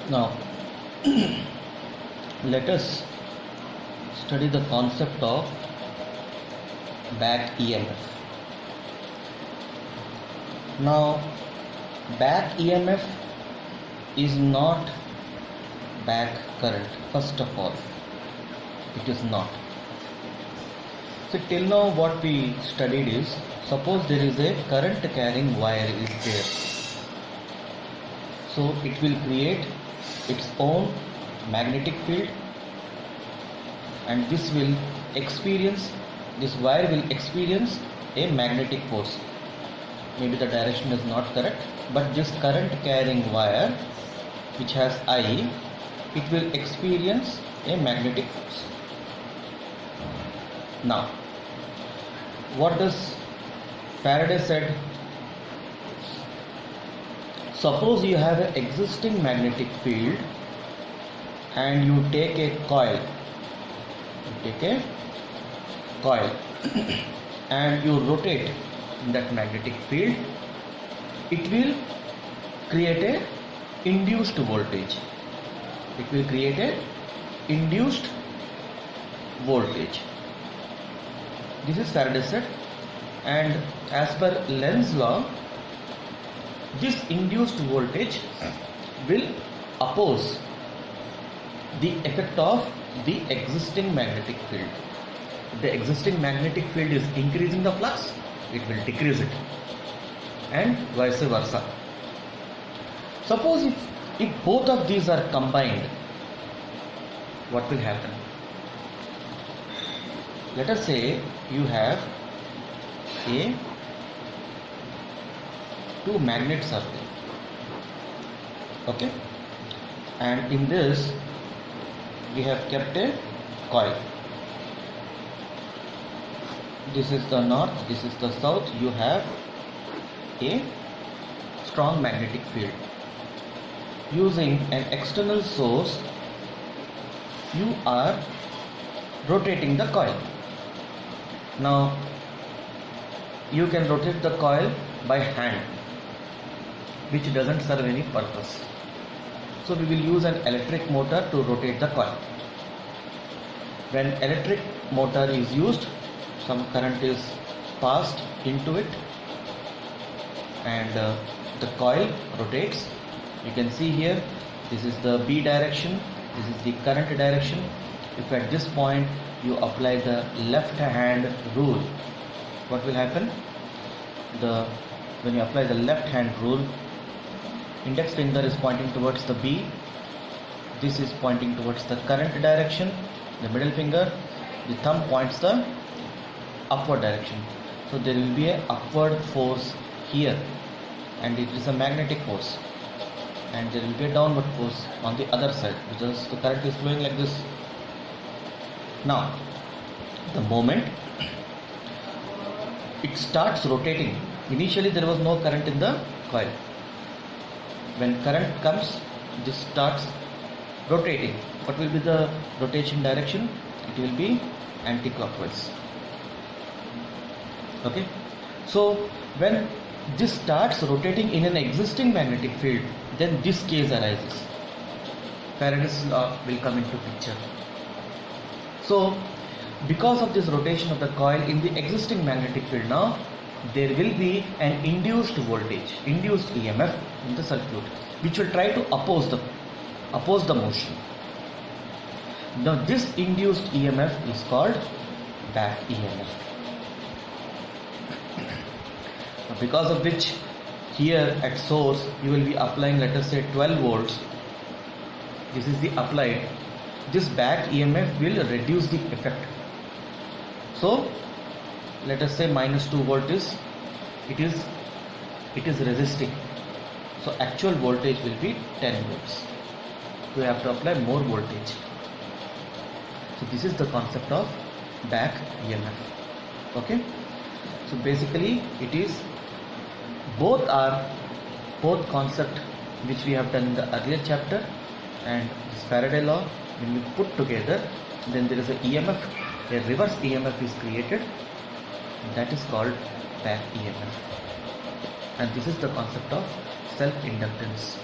Now, let us study the concept of back EMF. Now, back EMF is not back current. First of all, it is not. So till now what we studied is, suppose there is a current carrying wire is there. So it will create its own magnetic field, and this wire will experience a magnetic force. Maybe the direction is not correct, but this current carrying wire which has I, it will experience a magnetic force. Now, what does Faraday said? Suppose you have an existing magnetic field and you take a coil. And you rotate that magnetic field, it will create a induced voltage. This is Faraday's said, and as per Lenz's law, this induced voltage will oppose the effect of the existing magnetic field. If the existing magnetic field is increasing the flux, it will decrease it, and vice versa. Suppose if both of these are combined, what will happen? Let us say you have two magnets are there, okay, and in this we have kept a coil. This is the north, this is the south. You have a strong magnetic field. Using an external source, you are rotating the coil. Now, you can rotate the coil by hand, which doesn't serve any purpose. So we will use an electric motor to rotate the coil. When electric motor is used, some current is passed into it and the coil rotates. You can see here, this is the B direction, this is the current direction. If at this point you apply the left hand rule, what will happen? When you apply the left hand rule, index finger is pointing towards the B, this is pointing towards the current direction, the middle finger, the thumb points the upward direction. So there will be an upward force here, and it is a magnetic force, and there will be a downward force on the other side because the current is flowing like this. Now, the moment it starts rotating, initially there was no current in the coil. When current comes, this starts rotating. What will be the rotation direction? It will be anti-clockwise. Okay. So when this starts rotating in an existing magnetic field, then this case arises. Faraday's law will come into picture. So because of this rotation of the coil in the existing magnetic field, now there will be an induced voltage, induced EMF in the circuit, which will try to oppose the motion. Now this induced EMF is called back EMF. Because of which here at source you will be applying, let us say 12 volts. This is the applied. This back EMF will reduce the effect. So let us say minus 2 volt is it is resisting. So actual voltage will be 10 volts. We have to apply more voltage. So this is the concept of back EMF. Okay. So basically it is both concept which we have done in the earlier chapter and this Faraday law, when we put together, then there is a EMF, a reverse EMF is created, that is called back EMF, and this is the concept of self-inductance.